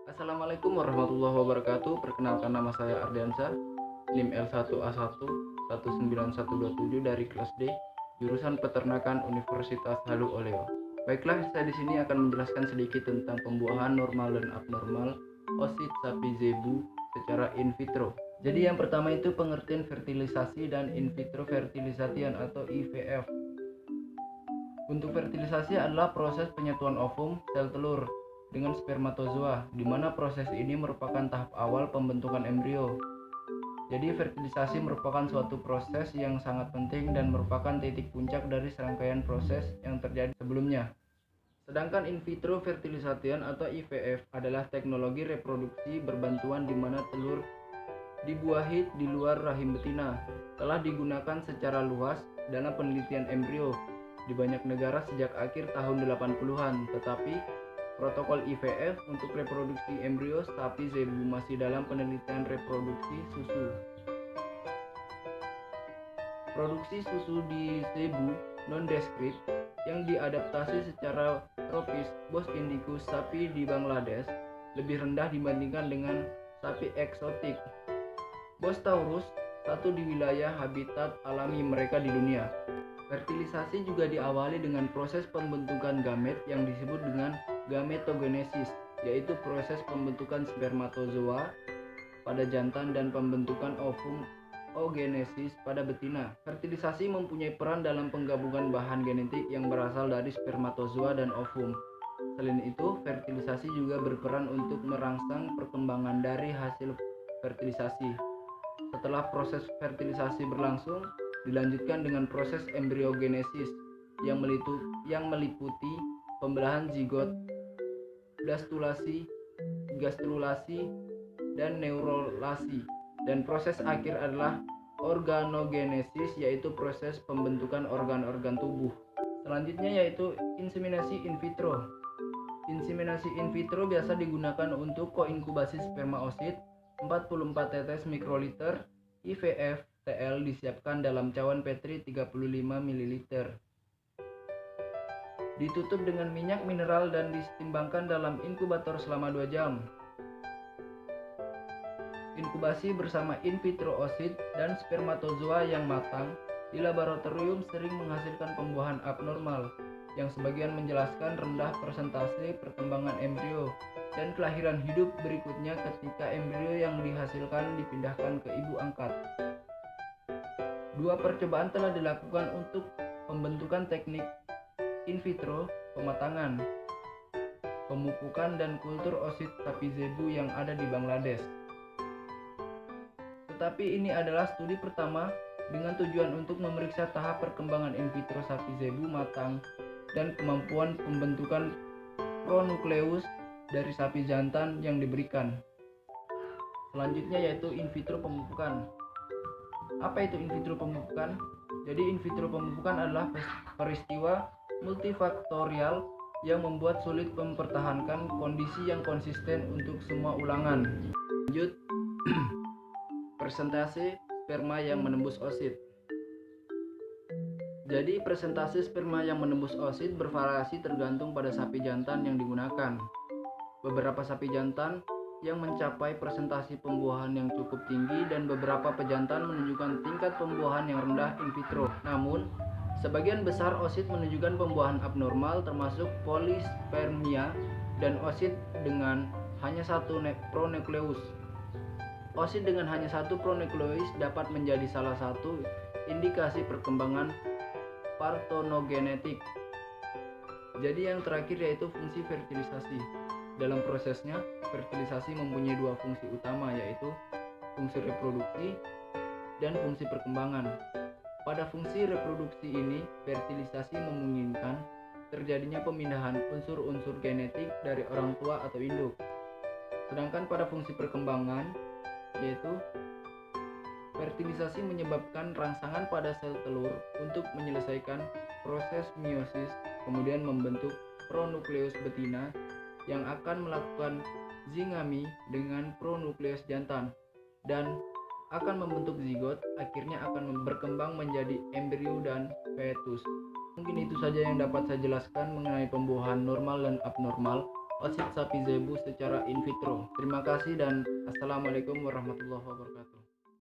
Assalamualaikum warahmatullahi wabarakatuh. Perkenalkan, nama saya Ardiansa, NIM L1A1 19127 dari kelas D, jurusan Peternakan Universitas Halu Oleo. Baiklah, saya di sini akan menjelaskan sedikit tentang pembuahan normal dan abnormal oosit sapi zebu secara in vitro. Jadi yang pertama itu pengertian fertilisasi dan in vitro fertilisation atau IVF. Untuk fertilisasi adalah proses penyatuan ovum sel telur dengan spermatozoa, di mana proses ini merupakan tahap awal pembentukan embrio. Jadi fertilisasi merupakan suatu proses yang sangat penting dan merupakan titik puncak dari serangkaian proses yang terjadi sebelumnya. Sedangkan in vitro fertilisation atau IVF adalah teknologi reproduksi berbantuan di mana telur dibuahi di luar rahim betina. Telah digunakan secara luas dalam penelitian embrio di banyak negara sejak akhir tahun 80-an, tetapi protokol IVF untuk reproduksi embrio sapi zebu masih dalam penelitian reproduksi susu. Produksi susu di zebu non-deskrip yang diadaptasi secara tropis Bos indicus sapi di Bangladesh lebih rendah dibandingkan dengan sapi eksotik Bos taurus, satu di wilayah habitat alami mereka di dunia. Fertilisasi juga diawali dengan proses pembentukan gamet yang disebut dengan gametogenesis, yaitu proses pembentukan spermatozoa pada jantan dan pembentukan ovum oogenesis pada betina. Fertilisasi mempunyai peran dalam penggabungan bahan genetik yang berasal dari spermatozoa dan ovum. Selain itu, fertilisasi juga berperan untuk merangsang perkembangan dari hasil fertilisasi. Setelah proses fertilisasi berlangsung, dilanjutkan dengan proses embriogenesis yang meliputi pembelahan zigot, blastulasi, gastrulasi, dan neurulasi. Dan proses akhir adalah organogenesis, yaitu proses pembentukan organ-organ tubuh. Selanjutnya yaitu inseminasi in vitro. Inseminasi in vitro biasa digunakan untuk koinkubasi sperma oosit 44 tetes mikroliter. IVF TL disiapkan dalam cawan Petri 35 ml. Ditutup dengan minyak mineral dan ditimbangkan dalam inkubator selama 2 jam. Inkubasi bersama in vitro oosit dan spermatozoa yang matang di laboratorium sering menghasilkan pembuahan abnormal, yang sebagian menjelaskan rendah persentase perkembangan embrio dan kelahiran hidup berikutnya ketika embrio yang dihasilkan dipindahkan ke ibu angkat. 2 percobaan telah dilakukan untuk pembentukan teknik in vitro pematangan, pemupukan, dan kultur oosit sapi zebu yang ada di Bangladesh. Tetapi ini adalah studi pertama dengan tujuan untuk memeriksa tahap perkembangan in vitro sapi zebu matang dan kemampuan pembentukan pronukleus dari sapi jantan yang diberikan. Selanjutnya yaitu in vitro pemupukan. Apa itu in vitro pemupukan? Jadi in vitro pemupukan adalah peristiwa multifaktorial yang membuat sulit mempertahankan kondisi yang konsisten untuk semua ulangan. Lanjut, persentase sperma yang menembus oosit. Jadi persentase sperma yang menembus oosit bervariasi tergantung pada sapi jantan yang digunakan. Beberapa sapi jantan yang mencapai presentasi pembuahan yang cukup tinggi dan beberapa pejantan menunjukkan tingkat pembuahan yang rendah in vitro. Namun, sebagian besar oosit menunjukkan pembuahan abnormal termasuk polispermia dan oosit dengan hanya satu pronukleus. Oosit dengan hanya satu pronukleus dapat menjadi salah satu indikasi perkembangan parthenogenetik. Jadi yang terakhir yaitu fungsi fertilisasi. Dalam prosesnya, fertilisasi mempunyai 2 fungsi utama, yaitu fungsi reproduksi dan fungsi perkembangan. Pada fungsi reproduksi ini, fertilisasi memungkinkan terjadinya pemindahan unsur-unsur genetik dari orang tua atau induk. Sedangkan pada fungsi perkembangan, yaitu fertilisasi menyebabkan rangsangan pada sel telur untuk menyelesaikan proses meiosis, kemudian membentuk pronukleus betina yang akan melakukan zingami dengan pronukleus jantan dan akan membentuk zigot, akhirnya akan berkembang menjadi embrio dan fetus. Mungkin itu saja yang dapat saya jelaskan mengenai pembuahan normal dan abnormal oosit sapi zebu secara in vitro. Terima kasih dan assalamualaikum warahmatullahi wabarakatuh.